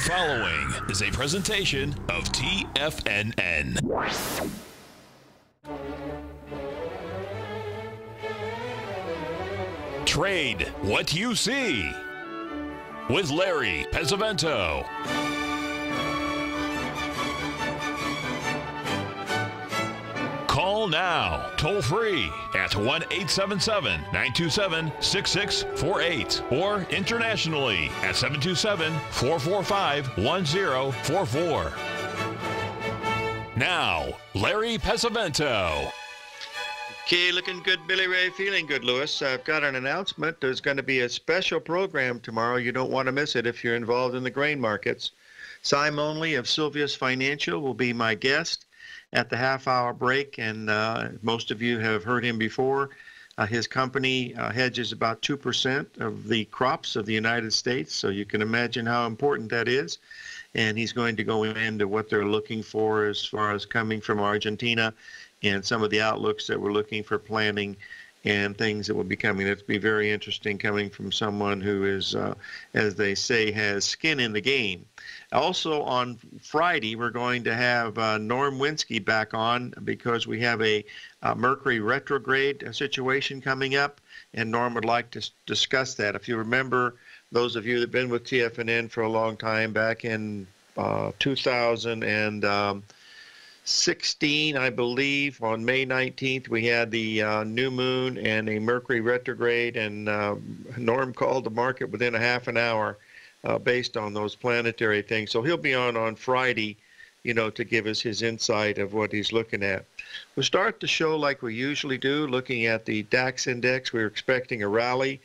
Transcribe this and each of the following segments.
The following is a presentation of TFNN. Trade what you see with Larry Pesavento. Call now, toll free at 1-877-927-6648 or internationally at 727-445-1044. Now, Larry Pesavento. Okay, looking good, Billy Ray. Feeling good, Lewis. I've got an announcement. There's going to be a special program tomorrow. You don't want to miss it if you're involved in the grain markets. Cy Monley of Sylvius Financial will be my guest at the half-hour break, and most of you have heard him before. His company hedges about 2% of the crops of the United States, so you can imagine how important that is. And he's going to go into what they're looking for as far as coming from Argentina and some of the outlooks that we're looking for planting and things that will be coming. That'll be very interesting coming from someone who is, as they say, has skin in the game. Also on Friday, we're going to have Norm Winsky back on because we have a Mercury retrograde situation coming up, and Norm would like to discuss that. If you remember, those of you that have been with TFNN for a long time, back in 2016, I believe, on May 19th, we had the new moon and a Mercury retrograde, and Norm called the market within a half an hour based on those planetary things. So he'll be on Friday, you know, to give us his insight of what he's looking at. We'll start the show like we usually do, looking at the DAX index. We were expecting a rally.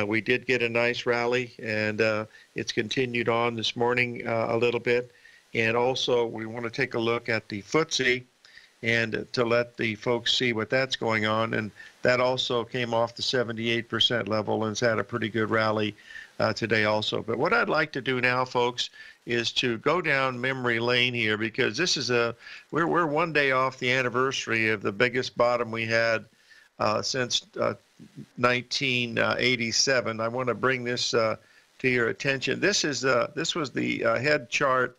We did get a nice rally, and it's continued on this morning a little bit. And also, we want to take a look at the FTSE and to let the folks see what that's going on. And that also came off the 78% level and has had a pretty good rally today also. But what I'd like to do now, folks, is to go down memory lane here, because this is we're one day off the anniversary of the biggest bottom we had since 1987. I want to bring this to your attention. This was the head chart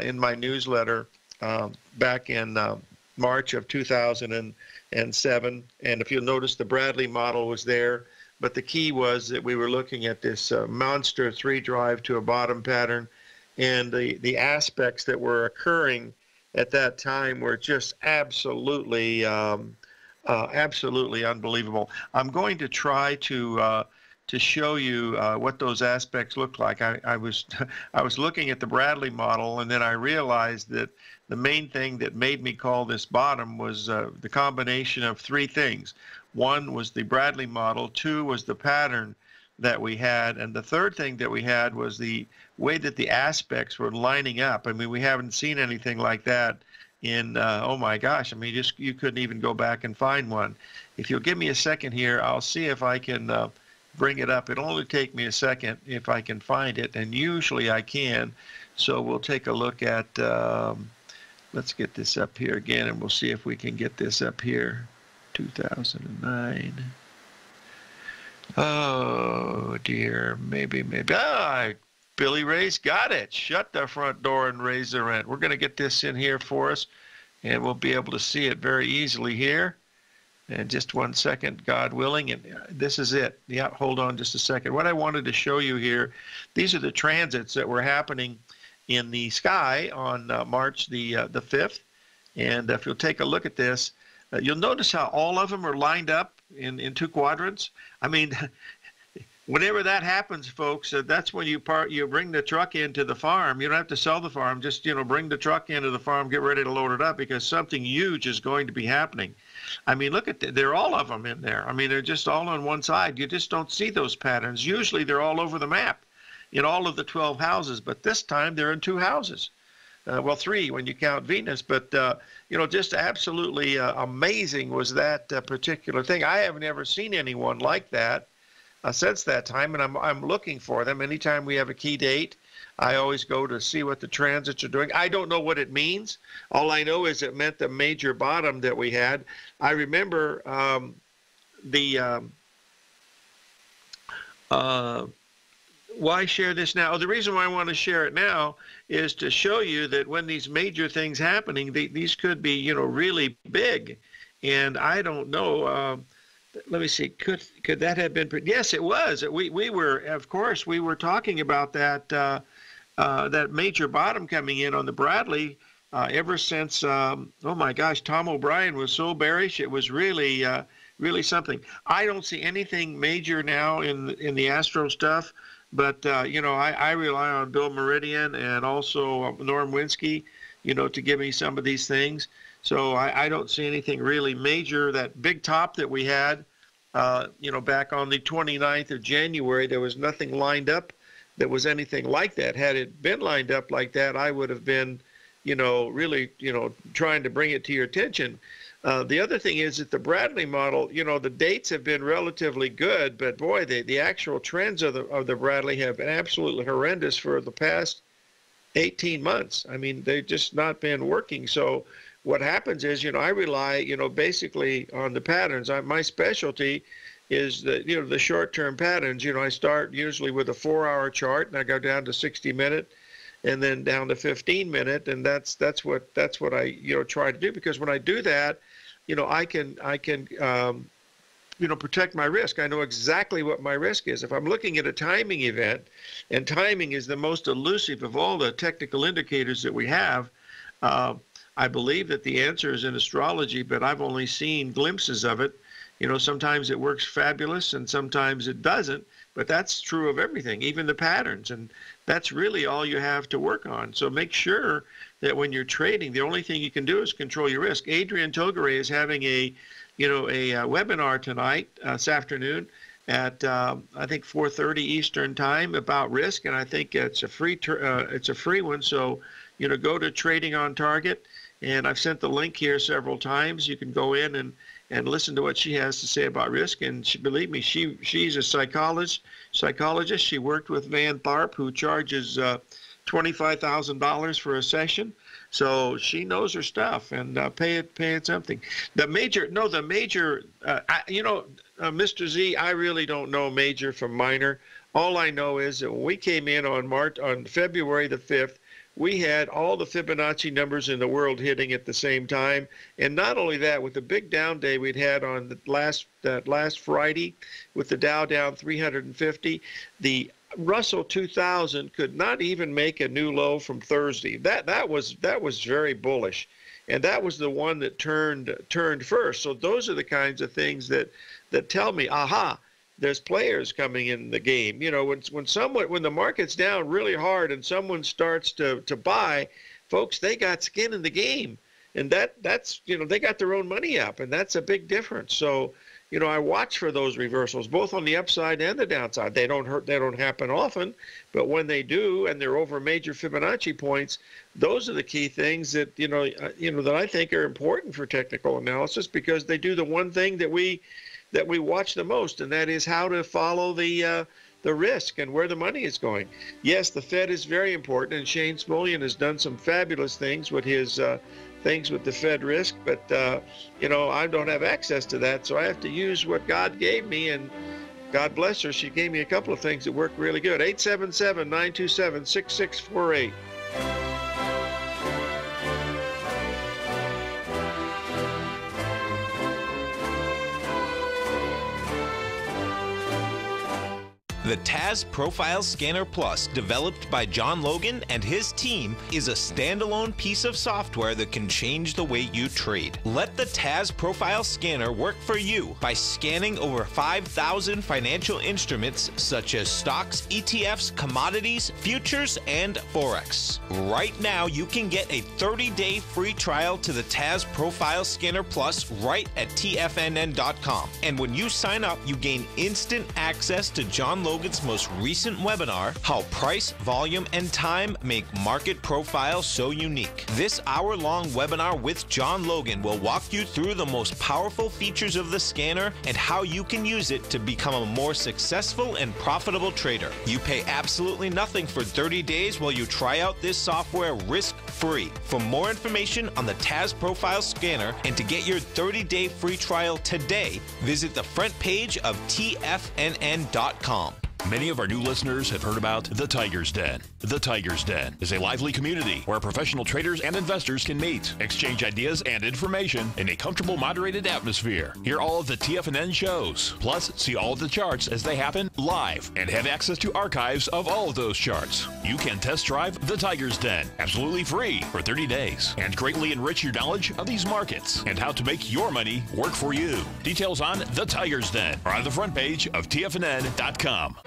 in my newsletter back in March of 2007. And if you'll notice, the Bradley model was there. But the key was that we were looking at this monster 3-drive to a bottom pattern, and the aspects that were occurring at that time were just absolutely unbelievable. I'm going to try to show you what those aspects look like. I was looking at the Bradley model, and then I realized that the main thing that made me call this bottom was the combination of three things. One was the Bradley model, two was the pattern that we had, and the third thing that we had was the way that the aspects were lining up. I mean, we haven't seen anything like that in, oh my gosh, I mean, you couldn't even go back and find one. If you'll give me a second here, I'll see if I can bring it up. It'll only take me a second if I can find it, and usually I can. So we'll take a look at, let's get this up here again, and we'll see if we can get this up here. 2009. Oh dear, maybe. Billy Ray's got it. Shut the front door and raise the rent. We're going to get this in here for us, and we'll be able to see it very easily here. And just 1 second, God willing, and this is it. Yeah, hold on just a second. What I wanted to show you here, these are the transits that were happening in the sky on March the 5th. And if you'll take a look at this, you'll notice how all of them are lined up in two quadrants. I mean, whenever that happens, folks, that's when you bring the truck into the farm. You don't have to sell the farm. Just, bring the truck into the farm, get ready to load it up, because something huge is going to be happening. I mean, look at they're all of them in there. I mean, they're just all on one side. You just don't see those patterns. Usually they're all over the map in all of the 12 houses, but this time they're in 2 houses. Well, 3 when you count Venus, but just absolutely amazing was that particular thing. I have never seen anyone like that since that time, and I'm looking for them. Anytime we have a key date, I always go to see what the transits are doing. I don't know what it means. All I know is it meant the major bottom that we had. I remember why share this now? The reason why I want to share it now is to show you that when these major things happening, these could be, you know, really big. And I don't know. Let me see. Could that have been? Yes, it was. We were, of course, we were talking about that that major bottom coming in on the Bradley ever since. Oh my gosh, Tom O'Brien was so bearish. It was really really something. I don't see anything major now in the Astro stuff. But, you know, I rely on Bill Meridian and also Norm Winsky, you know, to give me some of these things. So I don't see anything really major. That big top that we had, you know, back on the 29th of January, there was nothing lined up that was anything like that. Had it been lined up like that, I would have been, you know, really, you know, trying to bring it to your attention. The other thing is that the Bradley model, you know, the dates have been relatively good, but boy, the actual trends of the Bradley have been absolutely horrendous for the past 18 months. I mean, they've just not been working. So what happens is, you know, I rely, you know, basically on the patterns. My specialty is the, you know, the short-term patterns. You know, I start usually with a 4-hour chart, and I go down to 60-minute, and then down to 15-minute, and that's what I, you know, try to do, because when I do that, you know, I can you know, protect my risk. I know exactly what my risk is. If I'm looking at a timing event, and timing is the most elusive of all the technical indicators that we have, I believe that the answer is in astrology, but I've only seen glimpses of it. You know, sometimes it works fabulous and sometimes it doesn't, but that's true of everything, even the patterns. And that's really all you have to work on. So make sure that when you're trading, the only thing you can do is control your risk. Adrian Togare is having a webinar tonight, this afternoon at I think 4:30 Eastern time about risk, and I think it's a free one. So, you know, go to Trading on Target, and I've sent the link here several times. You can go in and listen to what she has to say about risk. And believe me, she's a psychologist. She worked with Van Tharp, who charges $25,000 for a session. So she knows her stuff, and pay it something. You know, Mr. Z, I really don't know major from minor. All I know is that when we came in on February the 5th, we had all the Fibonacci numbers in the world hitting at the same time. And not only that, with the big down day we'd had on that last Friday, with the Dow down 350, the Russell 2000 could not even make a new low from Thursday. That was very bullish, and that was the one that turned first. So those are the kinds of things that tell me, aha, there's players coming in the game. You know, when the market's down really hard and someone starts to buy, folks, they got skin in the game, and that's you know, they got their own money up, and that's a big difference. So, you know, I watch for those reversals, both on the upside and the downside. They don't happen often, but when they do, and they're over major Fibonacci points, those are the key things that that I think are important for technical analysis, because they do the one thing that we watch the most, and that is how to follow the risk and where the money is going. Yes, the Fed is very important, and Shane Smolian has done some fabulous things with his things with the Fed risk, but you know, I don't have access to that, so I have to use what God gave me, and God bless her, she gave me a couple of things that work really good. 877-927-6648. The TAS Profile Scanner Plus, developed by John Logan and his team, is a standalone piece of software that can change the way you trade. Let the TAS Profile Scanner work for you by scanning over 5,000 financial instruments such as stocks, ETFs, commodities, futures, and Forex. Right now, you can get a 30-day free trial to the TAS Profile Scanner Plus right at TFNN.com. And when you sign up, you gain instant access to John Logan's most recent webinar, How Price, Volume, and Time Make Market Profile So Unique. This hour-long webinar with John Logan will walk you through the most powerful features of the scanner and how you can use it to become a more successful and profitable trader. You pay absolutely nothing for 30 days while you try out this software risk-free. For more information on the TAS Profile Scanner and to get your 30-day free trial today, visit the front page of TFNN.com. Many of our new listeners have heard about the Tiger's Den. The Tiger's Den is a lively community where professional traders and investors can meet, exchange ideas and information in a comfortable, moderated atmosphere. Hear all of the TFNN shows, plus see all of the charts as they happen live and have access to archives of all of those charts. You can test drive the Tiger's Den absolutely free for 30 days and greatly enrich your knowledge of these markets and how to make your money work for you. Details on the Tiger's Den are on the front page of TFNN.com.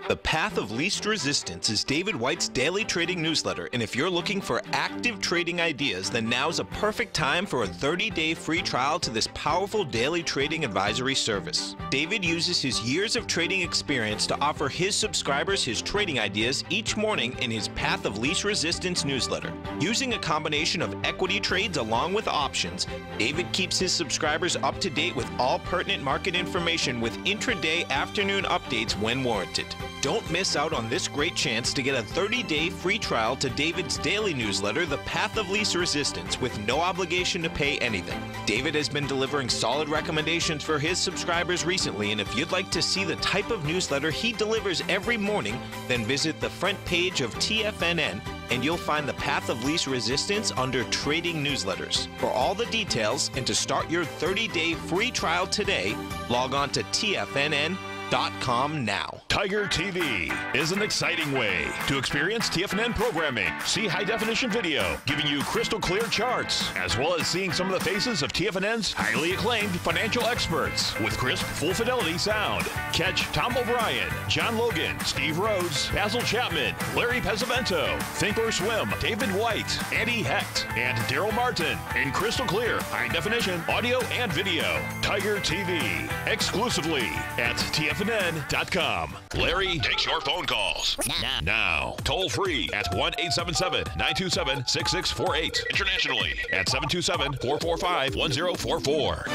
The Path of Least Resistance is David White's daily trading newsletter, and if you're looking for active trading ideas, then now's a perfect time for a 30-day free trial to this powerful daily trading advisory service. David uses his years of trading experience to offer his subscribers his trading ideas each morning in his Path of Least Resistance newsletter. Using a combination of equity trades along with options, David keeps his subscribers up to date with all pertinent market information with intraday afternoon updates when warranted. Don't miss out on this great chance to get a 30-day free trial to David's daily newsletter, The Path of Least Resistance, with no obligation to pay anything. David has been delivering solid recommendations for his subscribers recently, and if you'd like to see the type of newsletter he delivers every morning, then visit the front page of TFNN and you'll find the Path of Least Resistance under Trading Newsletters. For all the details and to start your 30-day free trial today, log on to TFNN.com now. Tiger TV is an exciting way to experience TFNN programming. See high-definition video giving you crystal clear charts, as well as seeing some of the faces of TFNN's highly acclaimed financial experts with crisp, full-fidelity sound. Catch Tom O'Brien, John Logan, Steve Rhodes, Basil Chapman, Larry Pesavento, Think or Swim, David White, Andy Hecht, and Daryl Martin in crystal clear, high-definition audio and video. Tiger TV, exclusively at TFNN.com. Larry takes your phone calls now. Toll free at 1-877-927-6648. Internationally at 727-445-1044.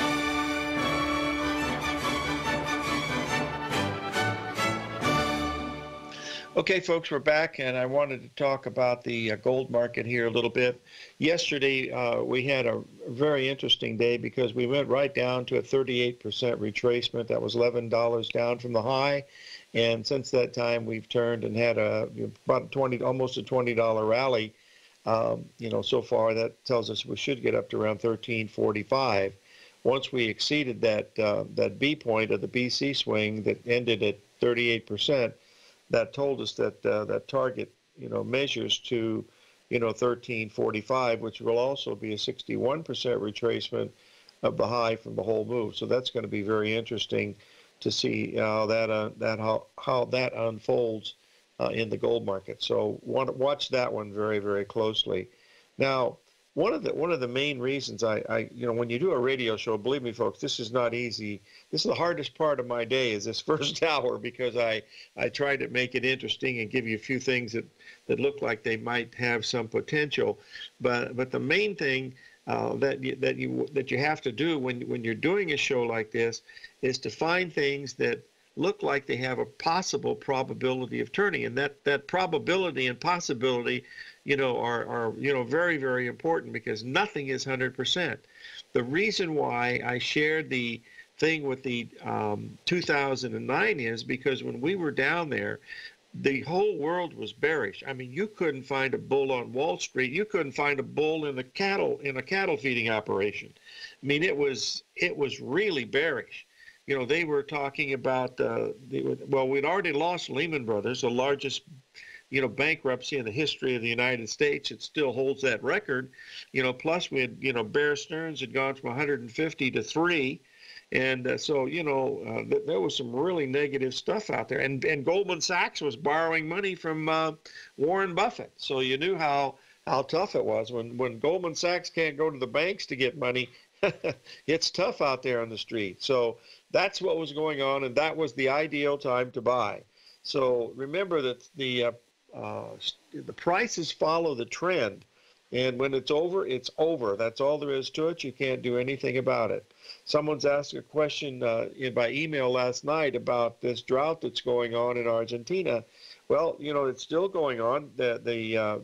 Okay, folks, we're back, and I wanted to talk about the gold market here a little bit. Yesterday, we had a very interesting day because we went right down to a 38% retracement. That was $11 down from the high, and since that time, we've turned and had about almost a $20 rally. So far, that tells us we should get up to around 13.45. Once we exceeded that B point of the BC swing that ended at 38%. That told us that that target, measures to, 1345, which will also be a 61% retracement of the high from the whole move. So that's going to be very interesting to see how that unfolds in the gold market. So watch that one very, very closely. Now, one of the main reasons when you do a radio show, believe me, folks, this is not easy. This is the hardest part of my day, is this first hour, because I try to make it interesting and give you a few things that look like they might have some potential. But the main thing that you have to do when you're doing a show like this is to find things that look like they have a possible probability of turning, and that probability and possibility are very, very important, because nothing is 100%. The reason why I shared the thing with the 2009 is because when we were down there, the whole world was bearish. I mean, you couldn't find a bull on Wall Street. You couldn't find a bull in a cattle feeding operation. I mean, it was really bearish. They were talking about we'd already lost Lehman Brothers, the largest bankruptcy in the history of the United States. It still holds that record. Plus we had, Bear Stearns had gone from 150 to 3. And so, there was some really negative stuff out there. And Goldman Sachs was borrowing money from Warren Buffett. So you knew how tough it was. When Goldman Sachs can't go to the banks to get money, it's tough out there on the street. So that's what was going on, and that was the ideal time to buy. So remember that the prices follow the trend, and when it's over, it's over. That's all there is to it. You can't do anything about it. Someone's asked a question by email last night about this drought that's going on in Argentina. Well, it's still going on. The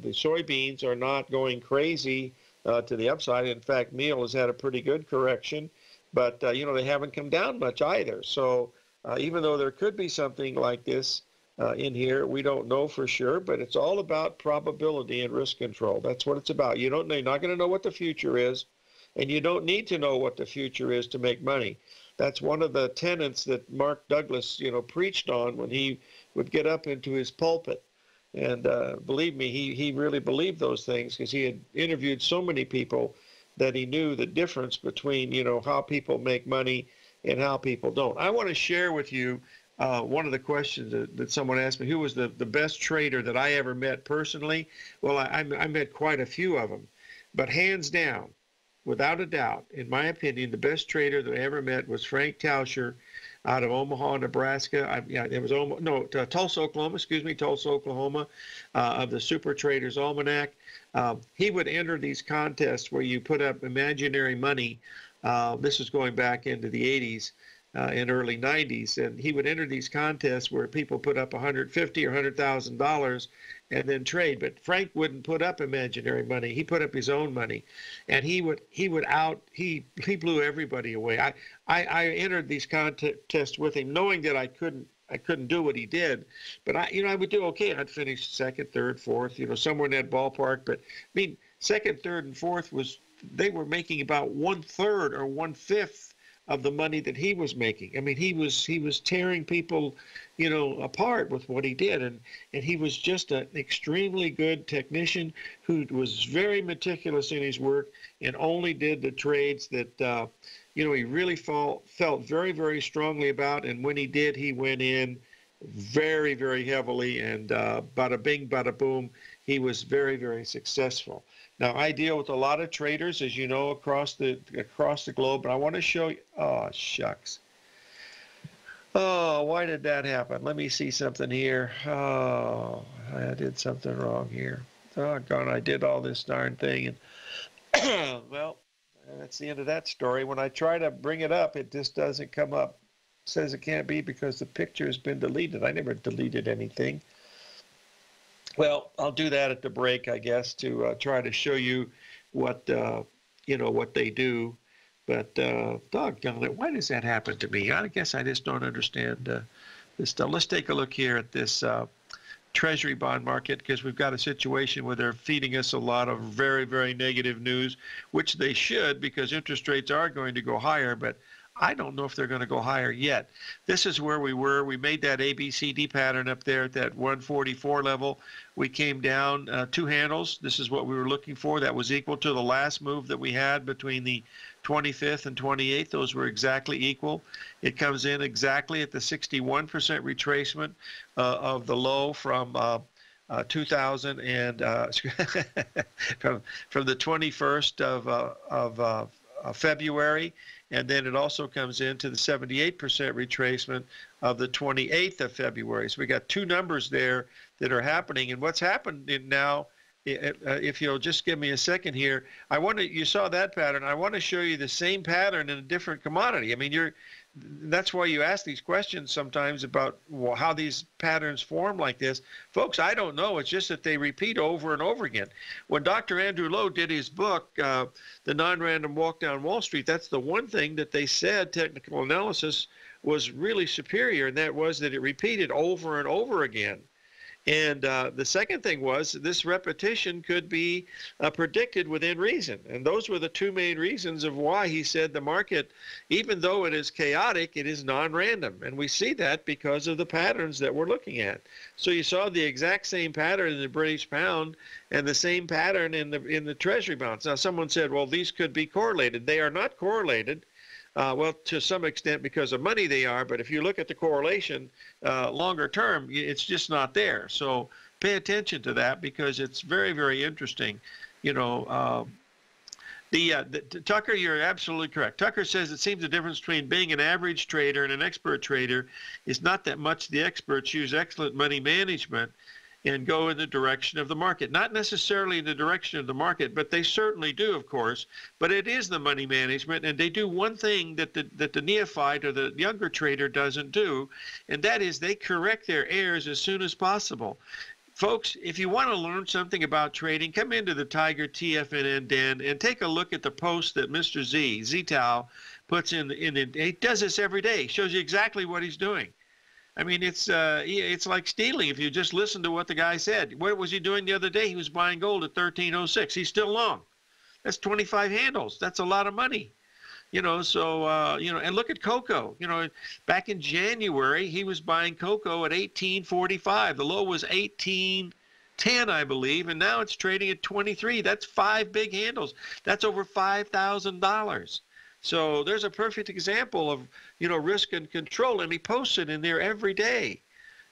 soybeans are not going crazy to the upside. In fact, meal has had a pretty good correction, but they haven't come down much either. So even though there could be something like this in here. We don't know for sure, but it's all about probability and risk control. That's what it's about. You're not going to know what the future is, and you don't need to know what the future is to make money. That's one of the tenets that Mark Douglas, preached on when he would get up into his pulpit. And believe me, he really believed those things because he had interviewed so many people that he knew the difference between, how people make money and how people don't. I want to share with you one of the questions that someone asked me, who was the best trader that I ever met personally? Well, I met quite a few of them. But hands down, without a doubt, in my opinion, the best trader that I ever met was Frank Tauscher out of Omaha, Nebraska. Tulsa, Oklahoma, of the Super Traders Almanac. He would enter these contests where you put up imaginary money. This is going back into the 80s and early 90s, and he would enter these contests where people put up $150,000 or $100,000 and then trade. But Frank wouldn't put up imaginary money. He put up his own money, and he blew everybody away. I entered these contests with him, knowing that I couldn't do what he did, but I would do okay. I'd finish second, third, fourth, somewhere in that ballpark. But I mean, second, third, and fourth they were making about 1/3 or 1/5 of the money that he was making. I mean, he was tearing people, apart with what he did, and he was just an extremely good technician who was very meticulous in his work and only did the trades that he really felt very, very strongly about. And when he did, he went in very, very heavily, and bada bing, bada boom, he was very, very successful. Now, I deal with a lot of traders, as you know, across the globe, but I want to show you. Oh, shucks. Oh, why did that happen? Let me see something here. Oh, I did something wrong here. Oh, God, I did all this darn thing. And well, that's the end of that story. When I try to bring it up, it just doesn't come up. It says it can't be because the picture has been deleted. I never deleted anything. Well, I'll do that at the break, I guess, to try to show you what what they do. But doggone it, why does that happen to me? I guess I just don't understand this stuff. Let's take a look here at this Treasury bond market, because we've got a situation where they're feeding us a lot of very, very negative news, which they should, because interest rates are going to go higher. But I don't know if they're going to go higher yet. This is where we were. We made that ABCD pattern up there at that 144 level. We came down 2 handles. This is what we were looking for. That was equal to the last move that we had between the 25th and 28th. Those were exactly equal. It comes in exactly at the 61% retracement of the low from 2000 and from the 21st of February. And then it also comes into the 78% retracement of the 28th of February. So we got 2 numbers there that are happening. And what's happened now, if you'll just give me a second here, you saw that pattern. I want to show you the same pattern in a different commodity. I mean, that's why you ask these questions sometimes about how these patterns form like this. Folks, I don't know. It's just that they repeat over and over again. When Dr. Andrew Lowe did his book, The Non-Random Walk Down Wall Street, that's the one thing that they said technical analysis was really superior, and that was that it repeated over and over again. And the second thing was this repetition could be predicted within reason. And those were the 2 main reasons of why he said the market, even though it is chaotic, it is non-random. And we see that because of the patterns that we're looking at. So you saw the exact same pattern in the British pound and the same pattern in the Treasury bonds. Now, someone said, well, these could be correlated. They are not correlated. Well, to some extent because of money they are, but if you look at the correlation longer term, it's just not there. So pay attention to that because it's very, very interesting. Tucker, you're absolutely correct. Tucker says it seems the difference between being an average trader and an expert trader is not that much. The experts use excellent money management and go in the direction of the market. Not necessarily in the direction of the market, but they certainly do, of course. But it is the money management, and they do one thing that the neophyte or the younger trader doesn't do, and that is they correct their errors as soon as possible. Folks, if you want to learn something about trading, come into the Tiger TFNN den and take a look at the post that Mr. Zhao puts in he does this every day. He shows you exactly what he's doing. I mean, it's like stealing. If you just listen to what the guy said. What was he doing the other day? He was buying gold at 1306. He's still long. That's 25 handles. That's a lot of money. So, and look at cocoa. Back in January, he was buying cocoa at 1845. The low was 1810, I believe, and now it's trading at 23. That's 5 big handles. That's over $5,000. So there's a perfect example of, risk and control, and he posts it in there every day.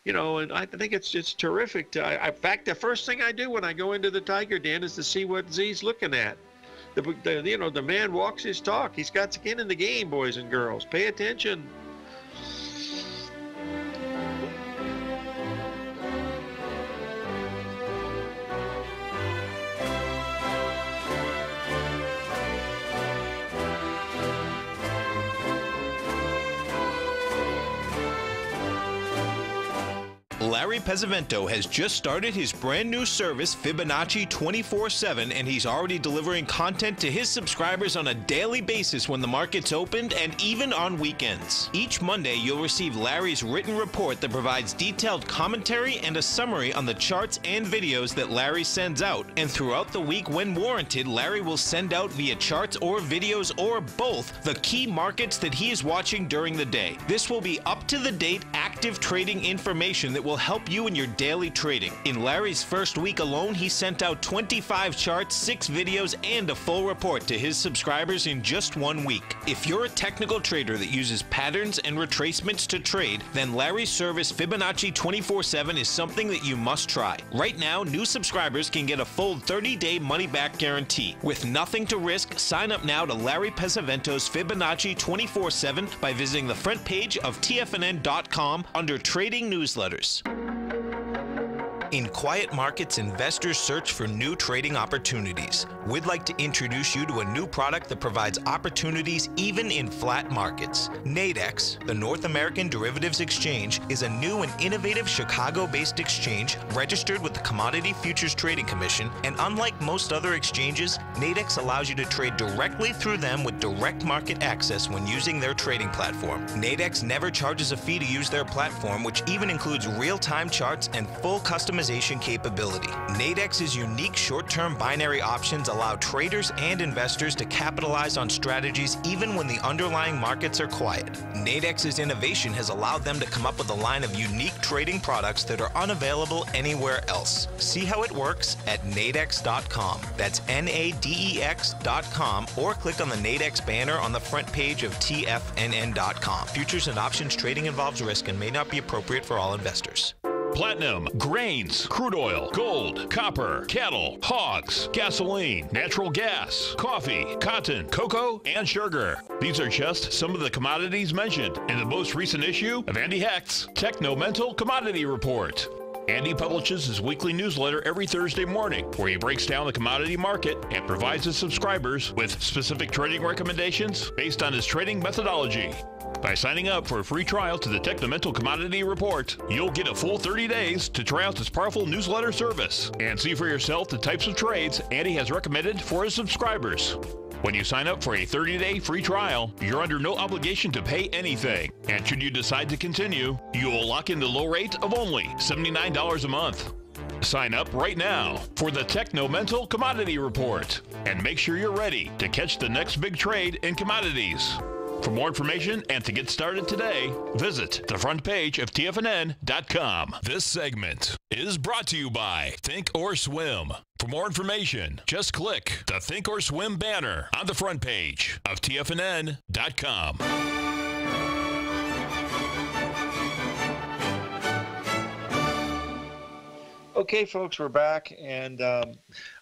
And I think it's terrific. In fact, the first thing I do when I go into the Tiger Den is to see what Z's looking at. The man walks his talk. He's got skin in the game, boys and girls. Pay attention. Larry Pesavento has just started his brand new service, Fibonacci 24/7, and he's already delivering content to his subscribers on a daily basis when the market's opened and even on weekends. Each Monday, you'll receive Larry's written report that provides detailed commentary and a summary on the charts and videos that Larry sends out. And throughout the week, when warranted, Larry will send out via charts or videos or both the key markets that he is watching during the day. This will be up-to-the-date, active trading information that will help you in your daily trading. In Larry's first week alone, he sent out 25 charts, 6 videos, and a full report to his subscribers in just 1 week. If you're a technical trader that uses patterns and retracements to trade, then Larry's service Fibonacci 24/7 is something that you must try. Right now, new subscribers can get a full 30-day money-back guarantee. With nothing to risk, sign up now to Larry Pesavento's Fibonacci 24/7 by visiting the front page of TFNN.com under Trading Newsletters. In quiet markets, investors search for new trading opportunities. We'd like to introduce you to a new product that provides opportunities even in flat markets. Nadex, the North American Derivatives Exchange, is a new and innovative Chicago-based exchange registered with the Commodity Futures Trading Commission, and unlike most other exchanges, Nadex allows you to trade directly through them with direct market access when using their trading platform. Nadex never charges a fee to use their platform, which even includes real-time charts and full customization capability. Nadex's unique short-term binary options allow traders and investors to capitalize on strategies even when the underlying markets are quiet. Nadex's innovation has allowed them to come up with a line of unique trading products that are unavailable anywhere else. See how it works at nadex.com. That's NADEX.com, or click on the Nadex banner on the front page of TFNN.com. Futures and options trading involves risk and may not be appropriate for all investors. Platinum, grains, crude oil, gold, copper, cattle, hogs, gasoline, natural gas, coffee, cotton, cocoa, and sugar. These are just some of the commodities mentioned in the most recent issue of Andy Hecht's Techno-Mental Commodity Report. Andy publishes his weekly newsletter every Thursday morning, where he breaks down the commodity market and provides his subscribers with specific trading recommendations based on his trading methodology. By signing up for a free trial to the Techno-Mental Commodity Report, you'll get a full 30 days to try out this powerful newsletter service and see for yourself the types of trades Andy has recommended for his subscribers. When you sign up for a 30-day free trial, you're under no obligation to pay anything. And should you decide to continue, you will lock in the low rate of only $79 a month. Sign up right now for the Techno-Mental Commodity Report and make sure you're ready to catch the next big trade in commodities. For more information and to get started today, visit the front page of TFNN.com. This segment is brought to you by Think or Swim. For more information, just click the Think or Swim banner on the front page of TFNN.com. Okay, folks, we're back, and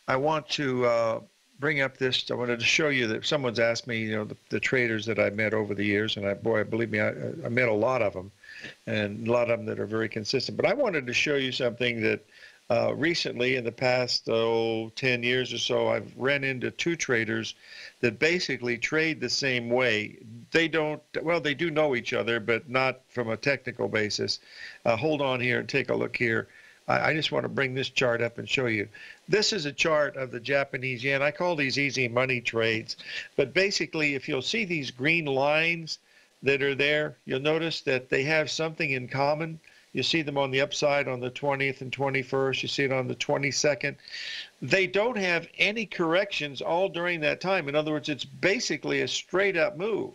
I want to bring up this. I wanted to show you that someone's asked me, the traders that I've met over the years, and believe me, I met a lot of them, and a lot of them that are very consistent. But I wanted to show you something that recently, in the past 10 years or so, I've ran into 2 traders that basically trade the same way. They do know each other, but not from a technical basis. Hold on here and take a look here. I just want to bring this chart up and show you. This is a chart of the Japanese yen. I call these easy money trades. But basically, if you'll see these green lines that are there, you'll notice that they have something in common. You see them on the upside on the 20th and 21st. You see it on the 22nd. They don't have any corrections all during that time. In other words, it's basically a straight up move.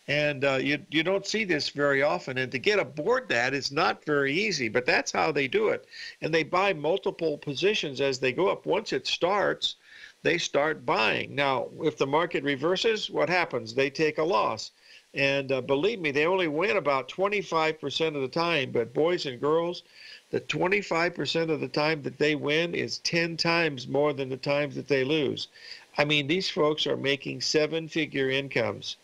And you don't see this very often. And to get aboard that is not very easy, but that's how they do it. And they buy multiple positions as they go up. Once it starts, they start buying. Now, if the market reverses, what happens? They take a loss. And believe me, they only win about 25% of the time. But boys and girls, the 25% of the time that they win is 10 times more than the times that they lose. I mean, these folks are making seven-figure incomes.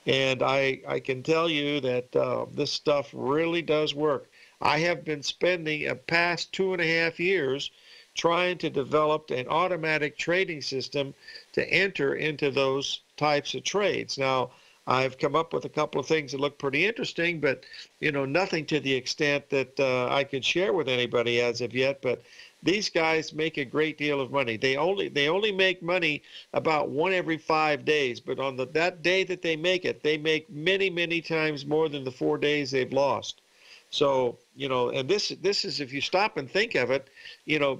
And I can tell you that this stuff really does work. I have been spending a past 2.5 years trying to develop an automatic trading system to enter into those types of trades. Now, I've come up with a couple of things that look pretty interesting, but nothing to the extent that I could share with anybody as of yet. But these guys make a great deal of money. They only make money about one every 5 days, but on that day that they make it, they make many, many times more than the 4 days they've lost. So, and this is, if you stop and think of it,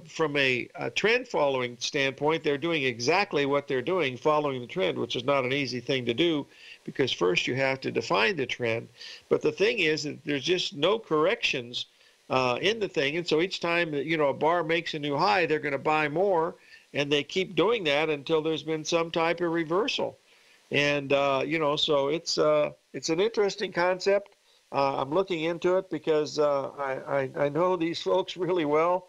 from a trend following standpoint, they're doing exactly what they're doing, following the trend, which is not an easy thing to do, because first you have to define the trend. But the thing is that there's just no corrections in the thing, and so each time that a bar makes a new high, they're going to buy more, and they keep doing that until there's been some type of reversal. And so it's an interesting concept. I'm looking into it because I know these folks really well,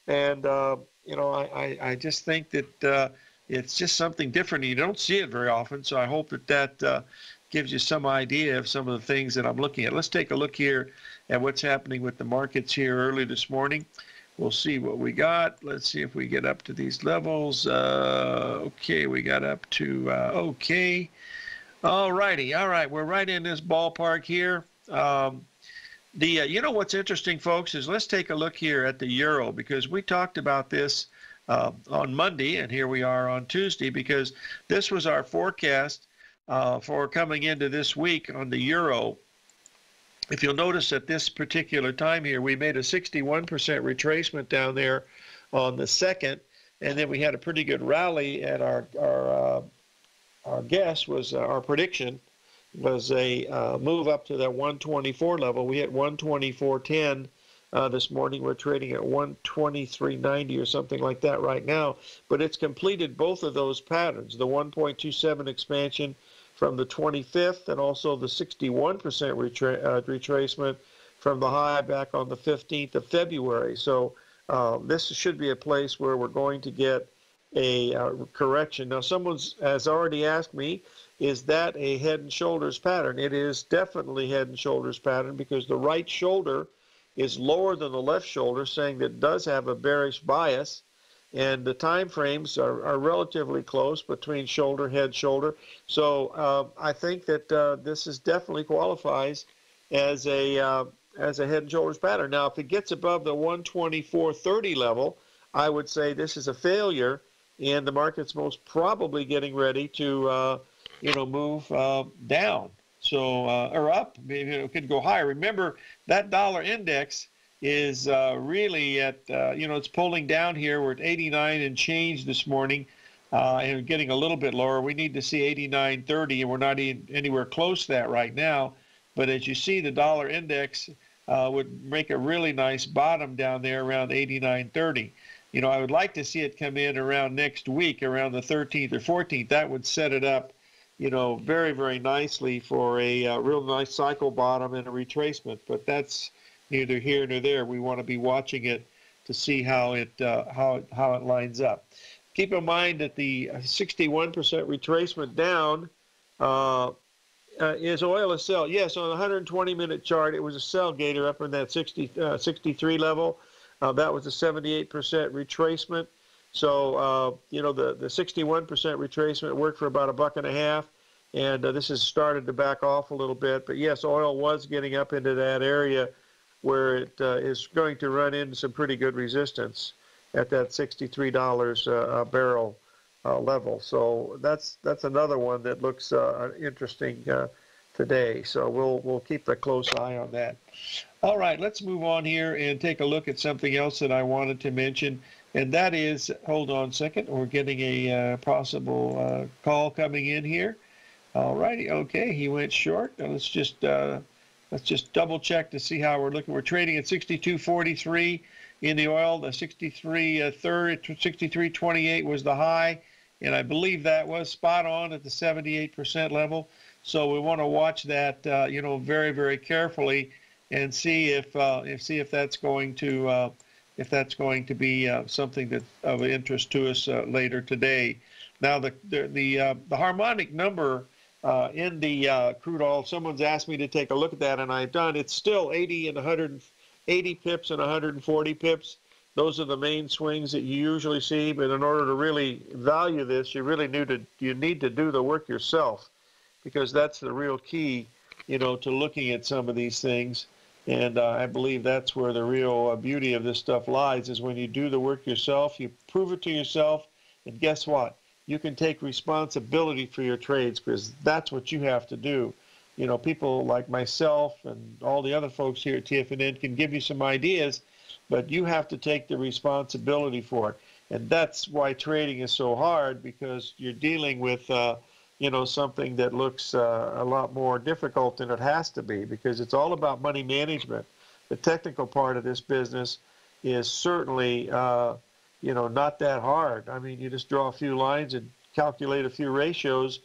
and I just think that it's just something different. You don't see it very often, so I hope that gives you some idea of some of the things that I'm looking at. Let's take a look here at what's happening with the markets here early this morning. We'll see what we got. Let's see if we get up to these levels. Okay, we got up to okay. All righty. All right, we're right in this ballpark here. What's interesting, folks, is let's take a look here at the euro, because we talked about this on Monday, and here we are on Tuesday, because this was our forecast for coming into this week on the euro. If you'll notice at this particular time here, we made a 61% retracement down there on the 2nd, and then we had a pretty good rally, and our guess was, our prediction was a move up to that 124 level. We hit 124.10 this morning. We're trading at 123.90 or something like that right now, but it's completed both of those patterns, the 1.27 expansion from the 25th, and also the 61% retracement from the high back on the 15th of February. So this should be a place where we're going to get a correction. Now, someone has already asked me, is that a head and shoulders pattern? It is definitely head and shoulders pattern, because the right shoulder is lower than the left shoulder, saying that it does have a bearish bias. And the time frames are relatively close between shoulder, head, shoulder. So I think that this is definitely qualifies as a head and shoulders pattern. Now, if it gets above the 124.30 level, I would say this is a failure, and the market's most probably getting ready to move down. So or up. Maybe it could go higher. Remember, that dollar index is really at, it's pulling down here. We're at 89 and change this morning, and getting a little bit lower. We need to see 89.30, and we're not anywhere close to that right now. But as you see, the dollar index would make a really nice bottom down there around 89.30. I would like to see it come in around next week, around the 13th or 14th. That would set it up, very, very nicely for a real nice cycle bottom and a retracement. But that's neither here nor there. We want to be watching it to see how it lines up. Keep in mind that the 61% retracement down is oil a sell? Yes, on the 120-minute chart, it was a sell gator up in that 63 level. That was a 78% retracement. So, the 61% retracement worked for about $1.50, and this has started to back off a little bit. But yes, oil was getting up into that area where it is going to run into some pretty good resistance at that $63 a barrel level. So that's another one that looks interesting today. So we'll keep a close eye on that. All right, let's move on here and take a look at something else that I wanted to mention, and that is, hold on a second, we're getting a possible call coming in here. All righty, okay, he went short. Let's just double check to see how we're looking. We're trading at 62.43 in the oil. The 63.28 was the high, and I believe that was spot on at the 78% level. So we want to watch that, very, very carefully, and see if that's going to be something that of interest to us later today. Now the harmonic number in the crude oil, someone's asked me to take a look at that, and I've done. It's still 80 and 180 pips and 140 pips. Those are the main swings that you usually see. But in order to really value this, you need to do the work yourself, because that's the real key, to looking at some of these things. And I believe that's where the real beauty of this stuff lies, is when you do the work yourself, you prove it to yourself, and guess what? You can take responsibility for your trades, because that's what you have to do. People like myself and all the other folks here at TFNN can give you some ideas, but you have to take the responsibility for it. And that's why trading is so hard, because you're dealing with something that looks a lot more difficult than it has to be, because it's all about money management. The technical part of this business is certainly, not that hard. I mean, you just draw a few lines and calculate a few ratios,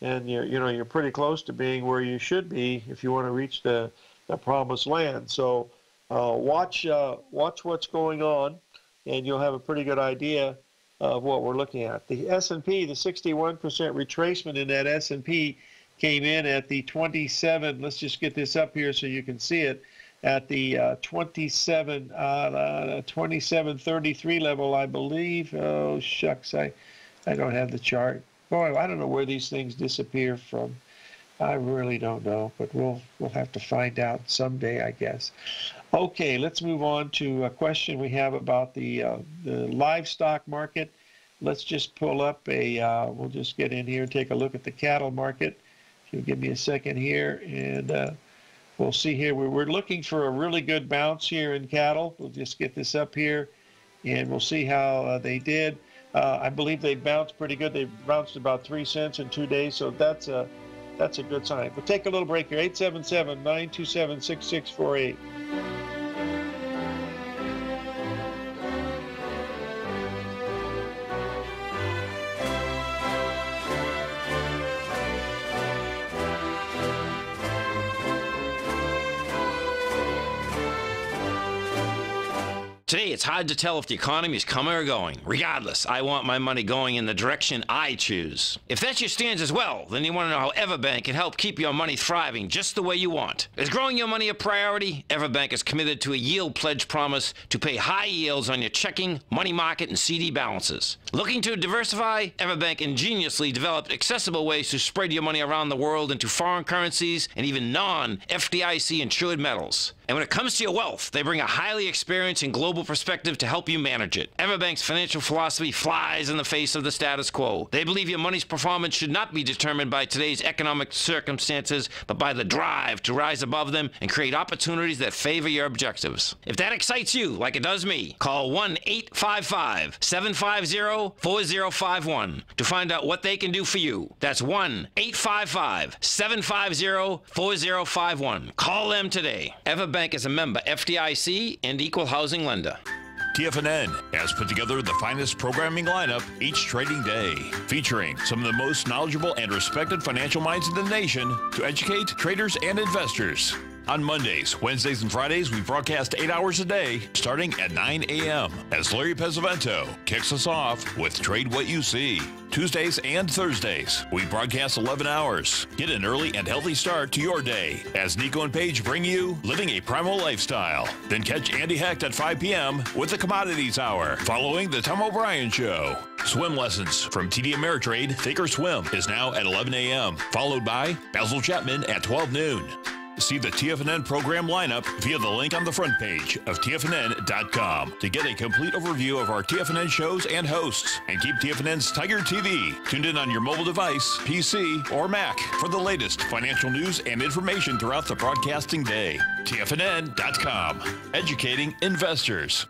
and you're pretty close to being where you should be if you want to reach the promised land. So watch what's going on, and you'll have a pretty good idea of what we're looking at. The S&P, the 61% retracement in that S&P came in at the 27. Let's just get this up here so you can see it. At the 2733 level, I believe. Oh shucks, I don't have the chart. Boy, I don't know where these things disappear from. I really don't know, but we'll have to find out someday, I guess. Okay, let's move on to a question we have about the livestock market. Let's just pull up we'll just get in here and take a look at the cattle market. If you'll give me a second here, and we'll see here. We're looking for a really good bounce here in cattle. We'll just get this up here, and we'll see how they did. I believe they bounced pretty good. They bounced about 3 cents in 2 days, so that's a good sign. We'll take a little break here. 877-927-6648. Today, it's hard to tell if the economy is coming or going. Regardless, I want my money going in the direction I choose. If that's your stance as well, then you want to know how Everbank can help keep your money thriving just the way you want. Is growing your money a priority? Everbank is committed to a yield pledge promise to pay high yields on your checking, money market, and CD balances. Looking to diversify? Everbank ingeniously developed accessible ways to spread your money around the world into foreign currencies and even non-FDIC insured metals. And when it comes to your wealth, they bring a highly experienced and global perspective to help you manage it. Everbank's financial philosophy flies in the face of the status quo. They believe your money's performance should not be determined by today's economic circumstances, but by the drive to rise above them and create opportunities that favor your objectives. If that excites you, like it does me, call 1-855-750-4051 to find out what they can do for you. That's 1-855-750-4051. Call them today. Everbank is a member FDIC and equal housing lender. TFNN has put together the finest programming lineup each trading day, featuring some of the most knowledgeable and respected financial minds in the nation to educate traders and investors. On Mondays, Wednesdays, and Fridays, we broadcast 8 hours a day, starting at 9 a.m. as Larry Pesavento kicks us off with Trade What You See. Tuesdays and Thursdays, we broadcast 11 hours. Get an early and healthy start to your day as Nico and Paige bring you Living a Primal Lifestyle. Then catch Andy Hecht at 5 p.m. with the Commodities Hour, following the Tom O'Brien Show. Swim lessons from TD Ameritrade Think or Swim is now at 11 a.m., followed by Basil Chapman at 12 noon. See the TFNN program lineup via the link on the front page of TFNN.com to get a complete overview of our TFNN shows and hosts. And keep TFNN's Tiger TV tuned in on your mobile device, PC, or Mac for the latest financial news and information throughout the broadcasting day. TFNN.com, educating investors.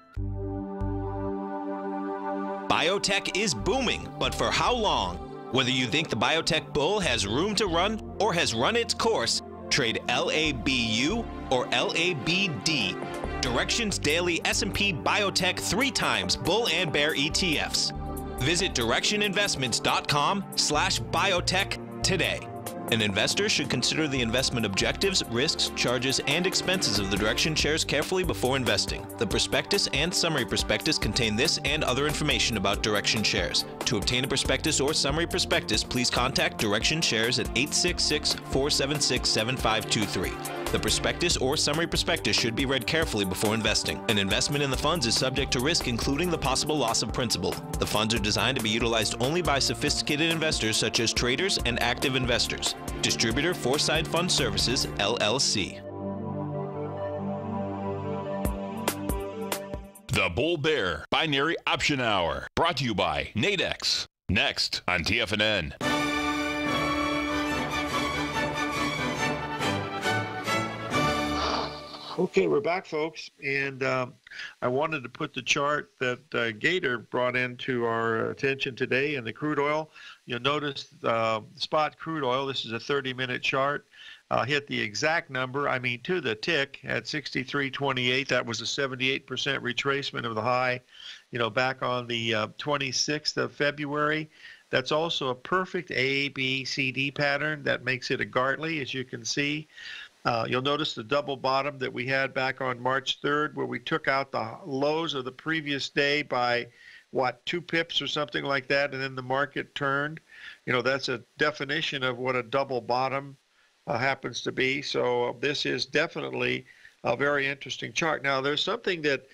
Biotech is booming, but for how long? Whether you think the biotech bull has room to run or has run its course, trade LABU or LABD. Direction's daily S&P Biotech 3 times bull and bear ETFs. Visit directioninvestments.com/biotech today. An investor should consider the investment objectives, risks, charges, and expenses of the Direction shares carefully before investing. The prospectus and summary prospectus contain this and other information about Direction shares. To obtain a prospectus or summary prospectus, please contact Direction shares at 866-476-7523. The prospectus or summary prospectus should be read carefully before investing. An investment in the funds is subject to risk, including the possible loss of principal. The funds are designed to be utilized only by sophisticated investors such as traders and active investors. Distributor Foreside Fund Services, LLC. The Bull Bear Binary Option Hour, brought to you by Nadex. Next on TFNN. Okay, we're back, folks, and I wanted to put the chart that Gator brought into our attention today in the crude oil. You'll notice spot crude oil, this is a 30-minute chart, hit the exact number, I mean to the tick, at 63.28. That was a 78% retracement of the high, back on the 26th of February. That's also a perfect A, B, C, D pattern. That makes it a Gartley, as you can see. You'll notice the double bottom that we had back on March 3rd, where we took out the lows of the previous day by, 2 pips or something like that, and then the market turned. That's a definition of what a double bottom happens to be. So this is definitely a very interesting chart. Now, there's something that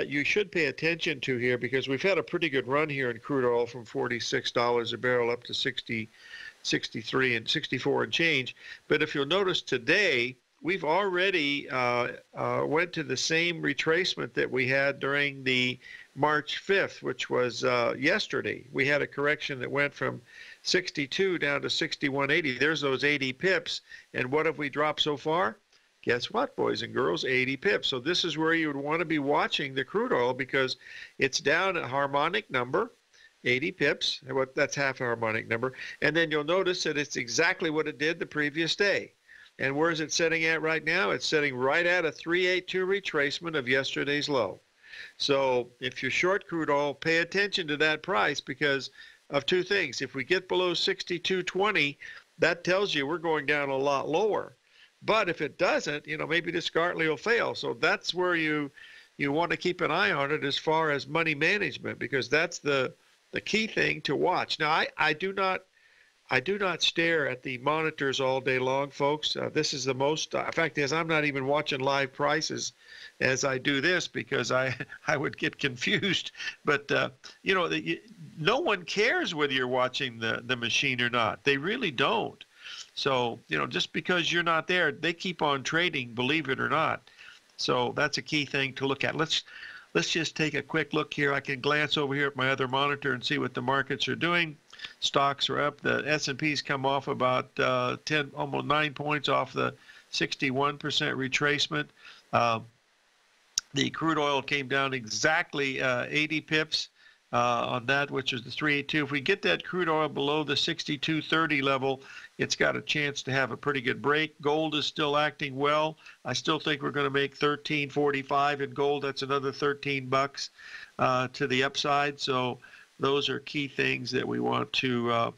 you should pay attention to here, because we've had a pretty good run here in crude oil from $46 a barrel up to 63 and 64 and change. But if you'll notice today, we've already went to the same retracement that we had during the March 5th, which was yesterday. We had a correction that went from 62 down to 61.80. There's those 80 pips. And what have we dropped so far? Guess what, boys and girls? 80 pips. So this is where you would want to be watching the crude oil, because it's down a harmonic number. 80 pips, that's half a harmonic number. And then you'll notice that it's exactly what it did the previous day. And where is it sitting at right now? It's sitting right at a 382 retracement of yesterday's low. So if you're short crude oil, pay attention to that price because of two things. If we get below 62.20, that tells you we're going down a lot lower. But if it doesn't, maybe this Gartley will fail. So that's where you want to keep an eye on it as far as money management, because that's the key thing to watch. Now, I do not stare at the monitors all day long, folks. This is the most, in fact, I'm not even watching live prices as I do this, because I would get confused. But, no one cares whether you're watching the machine or not. They really don't. So, just because you're not there, they keep on trading, believe it or not. So that's a key thing to look at. Let's just take a quick look here. I can glance over here at my other monitor and see what the markets are doing. Stocks are up. The S&P's come off about 10, almost 9 points off the 61% retracement. The crude oil came down exactly 80 pips on that, which is the 382. If we get that crude oil below the 62.30 level, it's got a chance to have a pretty good break. Gold is still acting well. I still think we're going to make $13.45 in gold. That's another $13 to the upside. So those are key things that we want to,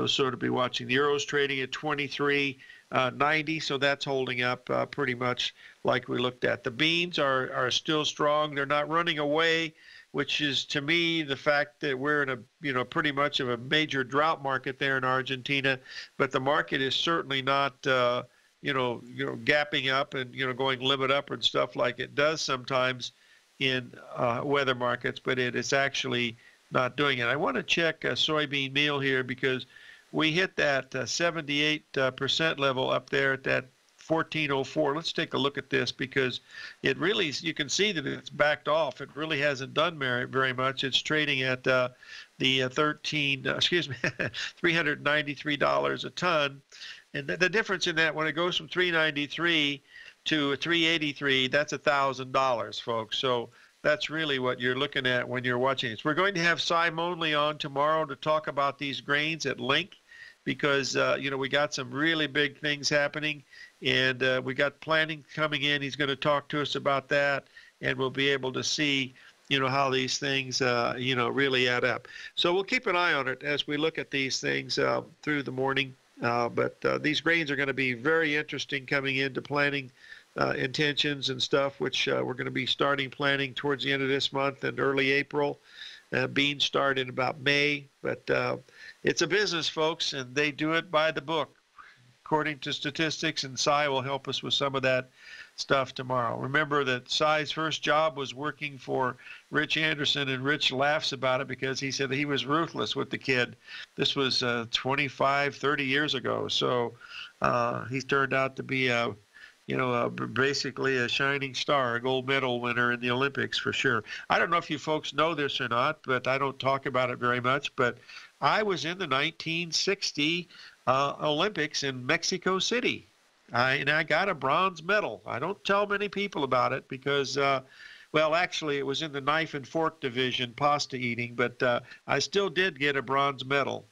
sort of be watching. The euro's trading at 23.90, so that's holding up pretty much like we looked at. The beans are still strong. They're not running away, which is, to me, the fact that we're in a, pretty much of a major drought market there in Argentina. But the market is certainly not, gapping up and, going limit up and stuff like it does sometimes in weather markets, but it is actually not doing it. I want to check soybean meal here, because we hit that 78% level up there at that 1404. Let's take a look at this because it really, you can see that it's backed off. It really hasn't done very much. It's trading at the $393 a ton. And the difference in that, when it goes from 393 to 383, that's $1,000, folks. So that's really what you're looking at when you're watching this. We're going to have Cy Monley on tomorrow to talk about these grains at length because, we got some really big things happening, and we got planning coming in. He's going to talk to us about that, and we'll be able to see, how these things, really add up. So we'll keep an eye on it as we look at these things through the morning. But these grains are going to be very interesting coming into planning intentions and stuff, which we're going to be starting planning towards the end of this month and early April. Beans start in about May, but it's a business, folks, and they do it by the book, according to statistics, and Cy will help us with some of that stuff tomorrow. Remember that Cy's first job was working for Rich Anderson, and Rich laughs about it because he said he was ruthless with the kid. This was 25, 30 years ago, so he's turned out to be basically a shining star, a gold medal winner in the Olympics for sure. I don't know if you folks know this or not, but I don't talk about it very much, but I was in the 1960 Olympics in Mexico City. And I got a bronze medal. I don't tell many people about it because, actually it was in the knife and fork division, pasta eating, but I still did get a bronze medal.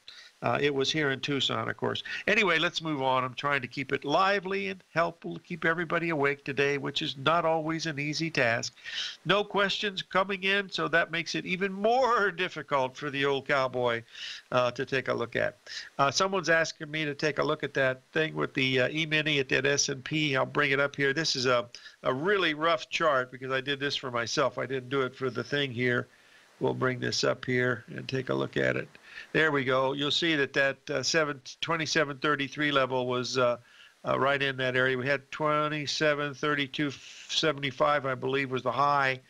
It was here in Tucson, of course. Anyway, let's move on. I'm trying to keep it lively and helpful to keep everybody awake today, which is not always an easy task. No questions coming in, so that makes it even more difficult for the old cowboy to take a look at. Someone's asking me to take a look at that thing with the E-mini at that S&P. I'll bring it up here. This is a really rough chart because I did this for myself. I didn't do it for the thing here. We'll bring this up here and take a look at it. There we go. You'll see that 2733 level was right in that area. We had 2732.75, I believe, was the high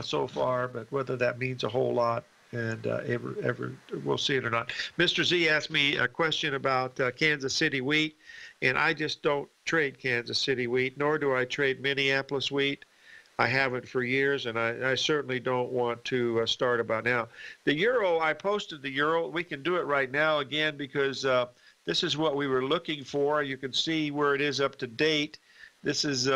so far, but whether that means a whole lot, and ever we'll see it or not. Mr. Z asked me a question about Kansas City wheat, and I just don't trade Kansas City wheat, nor do I trade Minneapolis wheat. I haven't for years, and I certainly don't want to start about now. The euro, I posted the euro. We can do it right now again because this is what we were looking for. You can see where it is up to date. This is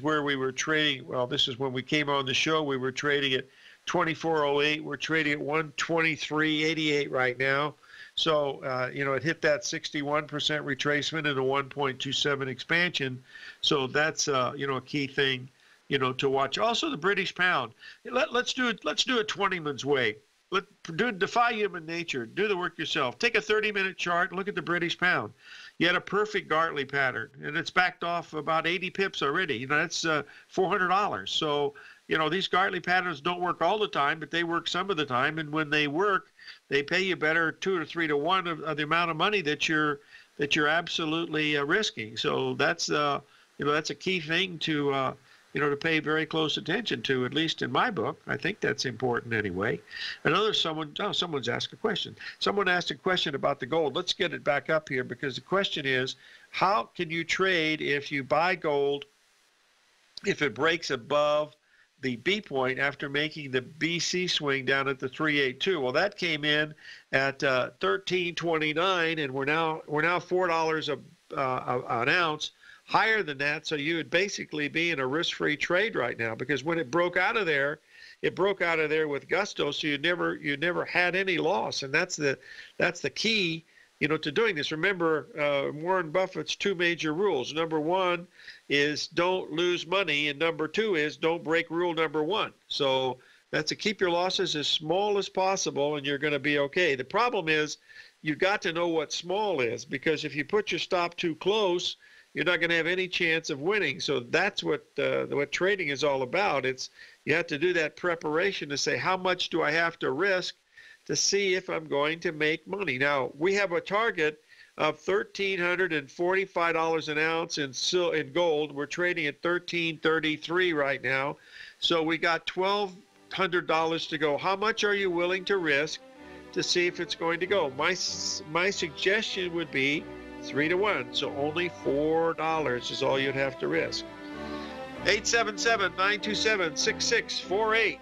where we were trading. Well, this is when we came on the show. We were trading at 24.08. We're trading at 123.88 right now. So, it hit that 61% retracement and a 1.27 expansion. So that's, a key thing, to watch. Also, the British pound. Let's do it 20-man's way. Defy human nature. Do the work yourself. Take a 30-minute chart and look at the British pound. You had a perfect Gartley pattern, and it's backed off about 80 pips already. That's $400. So, these Gartley patterns don't work all the time, but they work some of the time. And when they work, they pay you better 2 or 3 to 1 of the amount of money that you're absolutely risking. So that's that's a key thing to to pay very close attention to, at least in my book. I think that's important anyway. Someone's asked a question. Someone asked a question about the gold. Let's get it back up here because the question is, how can you trade if you buy gold if it breaks above the B point after making the BC swing down at the 382? Well, that came in at 13.29, and we're now $4 an ounce higher than that. So you would basically be in a risk-free trade right now, because when it broke out of there with gusto. So you never had any loss, and that's the key, to doing this. Remember, Warren Buffett's 2 major rules. Number 1 is don't lose money, and number 2 is don't break rule number 1. So that's to keep your losses as small as possible, and you're going to be okay. The problem is you've got to know what small is, because if you put your stop too close, you're not going to have any chance of winning. So that's what trading is all about. You have to do that preparation to say, how much do I have to risk to see if I'm going to make money? Now, we have a target of $1,345 an ounce in gold. We're trading at $1,333 right now. So we got $1,200 to go. How much are you willing to risk to see if it's going to go? My suggestion would be 3-to-1. So only $4 is all you'd have to risk. 877-927-6648.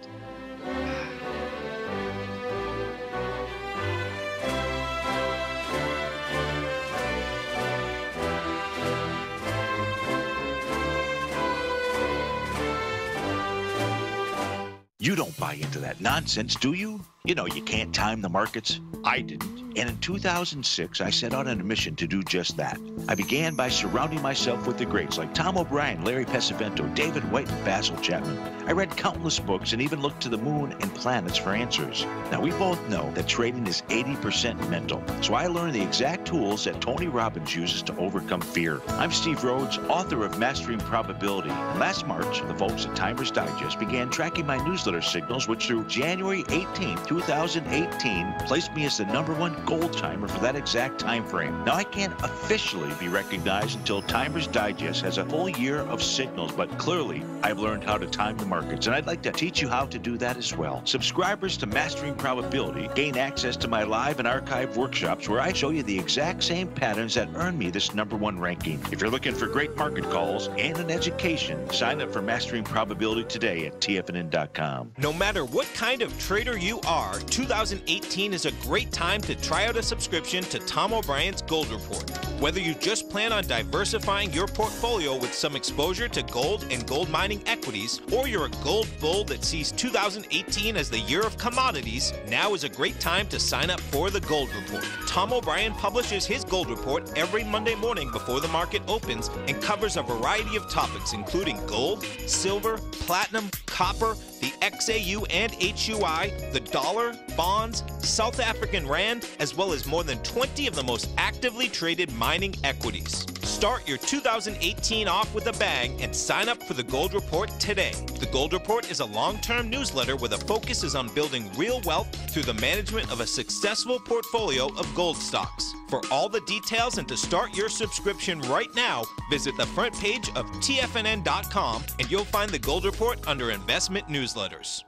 You don't buy into that nonsense, do you? You know you can't time the markets. I didn't. And in 2006, I set out on a mission to do just that. I began by surrounding myself with the greats like Tom O'Brien, Larry Pesavento, David White, and Basil Chapman. I read countless books and even looked to the moon and planets for answers. Now, we both know that trading is 80% mental. So I learned the exact tools that Tony Robbins uses to overcome fear. I'm Steve Rhodes, author of Mastering Probability. And last March, the folks at Timers Digest began tracking my newsletter signals, which through January 18, 2018, placed me as the #1 gold timer for that exact time frame. Now, I can't officially be recognized until Timers Digest has a full year of signals, but clearly I've learned how to time the markets, and I'd like to teach you how to do that as well. Subscribers to Mastering Probability gain access to my live and archive workshops where I show you the exact same patterns that earn me this #1 ranking. If you're looking for great market calls and an education, sign up for Mastering Probability today at TFNN.com. No matter what kind of trader you are, 2018 is a great time to try out a subscription to Tom O'Brien's Gold Report. Whether you just plan on diversifying your portfolio with some exposure to gold and gold mining equities, or you're a gold bull that sees 2018 as the year of commodities, now is a great time to sign up for the Gold Report. Tom O'Brien publishes his Gold Report every Monday morning before the market opens and covers a variety of topics including gold, silver, platinum, copper, the XAU and HUI, the dollar, bonds, South African rand, as well as more than 20 of the most actively traded mining equities. Start your 2018 off with a bang and sign up for the Gold Report today. The Gold Report is a long-term newsletter where the focus is on building real wealth through the management of a successful portfolio of gold stocks. For all the details and to start your subscription right now, visit the front page of TFNN.com and you'll find the Gold Report under Investment Newsletters.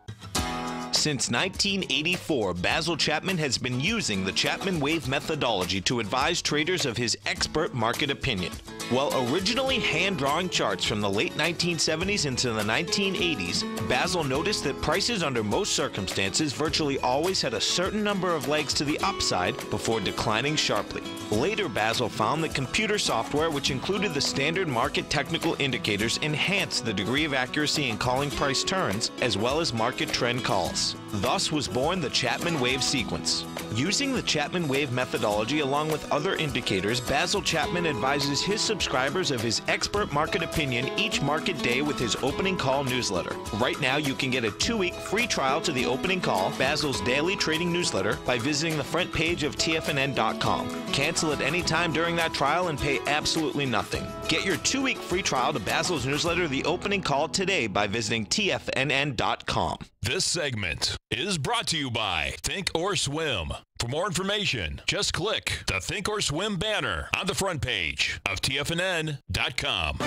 Since 1984, Basil Chapman has been using the Chapman Wave methodology to advise traders of his expert market opinion. While originally hand-drawing charts from the late 1970s into the 1980s, Basil noticed that prices under most circumstances virtually always had a certain number of legs to the upside before declining sharply. Later, Basil found that computer software, which included the standard market technical indicators, enhanced the degree of accuracy in calling price turns, as well as market trend calls. Thus was born the Chapman Wave sequence. Using the Chapman Wave methodology along with other indicators, Basil Chapman advises his subscribers of his expert market opinion each market day with his opening call newsletter. Right now, you can get a 2-week free trial to the opening call, Basil's daily trading newsletter, by visiting the front page of TFNN.com. Cancel at any time during that trial and pay absolutely nothing. Get your 2-week free trial to Basil's newsletter, The Opening Call, today by visiting TFNN.com. This segment is brought to you by Think or Swim. For more information, just click the Think or Swim banner on the front page of TFNN.com.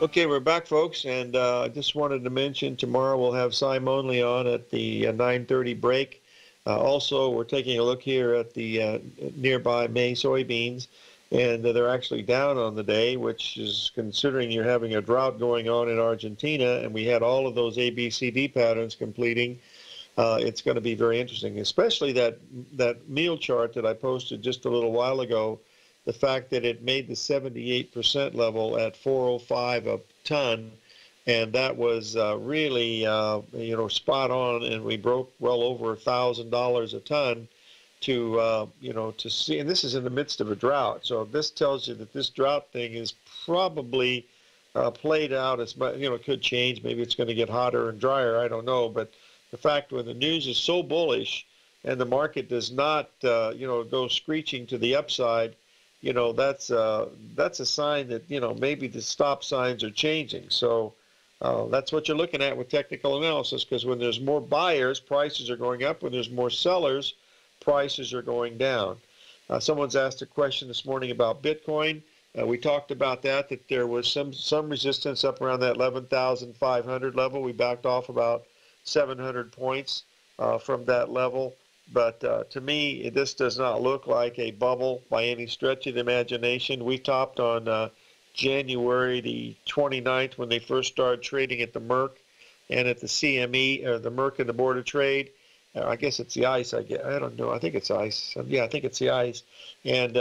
Okay, we're back, folks, and I just wanted to mention tomorrow we'll have Cy Monley on at the 9:30 break. Also, we're taking a look here at the nearby May soybeans, and they're actually down on the day, which is considering you're having a drought going on in Argentina, and we had all of those ABCD patterns completing. It's going to be very interesting, especially that meal chart that I posted just a little while ago. The fact that it made the 78% level at 405 a ton, and that was really spot on, and we broke well over $1,000 a ton to see, and this is in the midst of a drought. So this tells you that this drought thing is probably played out as much. It could change. Maybe it's going to get hotter and drier. I don't know. But the fact when the news is so bullish and the market does not go screeching to the upside, that's a sign that maybe the stop signs are changing. So that's what you're looking at with technical analysis, because when there's more buyers, prices are going up. When there's more sellers, prices are going down. Someone's asked a question this morning about Bitcoin. We talked about that there was some resistance up around that 11,500 level. We backed off about 700 points. from that level. But to me, this does not look like a bubble by any stretch of the imagination. We topped on January the 29th when they first started trading at the Merck and at the CME, or the Merck and the Board of Trade. I guess it's the ICE. I don't know. I think it's ICE. Yeah, I think it's the ICE. And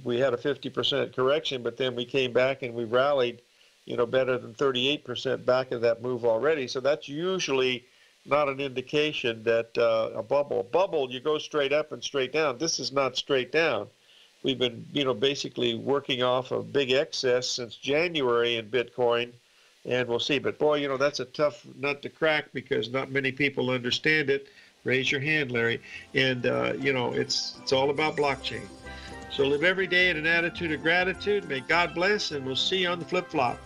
we had a 50% correction, but then we came back and we rallied, better than 38% back of that move already. So that's usually not an indication that a bubble, you go straight up and straight down. This is not straight down. We've been, basically working off a big excess since January in Bitcoin, and we'll see. But boy, that's a tough nut to crack because not many people understand it. Raise your hand, Larry. And, it's all about blockchain. So live every day in an attitude of gratitude. May God bless, and we'll see you on the flip-flop.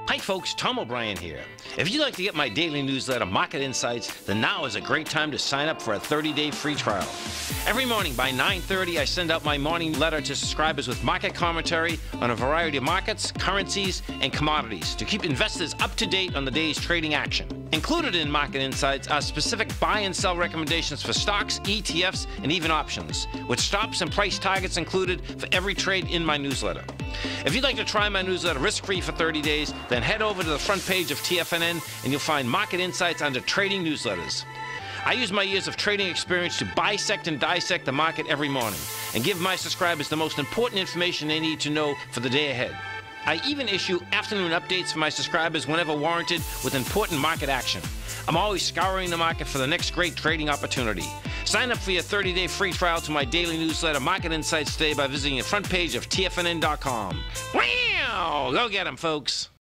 Hi folks, Tom O'Brien here. If you'd like to get my daily newsletter, Market Insights, then now is a great time to sign up for a 30-day free trial. Every morning by 9:30, I send out my morning letter to subscribers with market commentary on a variety of markets, currencies, and commodities to keep investors up to date on the day's trading action. Included in Market Insights are specific buy and sell recommendations for stocks, ETFs, and even options, with stops and price targets included for every trade in my newsletter. If you'd like to try my newsletter risk-free for 30 days, then head over to the front page of TFNN and you'll find Market Insights under Trading Newsletters. I use my years of trading experience to bisect and dissect the market every morning and give my subscribers the most important information they need to know for the day ahead. I even issue afternoon updates for my subscribers whenever warranted with important market action. I'm always scouring the market for the next great trading opportunity. Sign up for your 30-day free trial to my daily newsletter, Market Insights, today by visiting the front page of TFNN.com. Wow! Go get 'em, folks!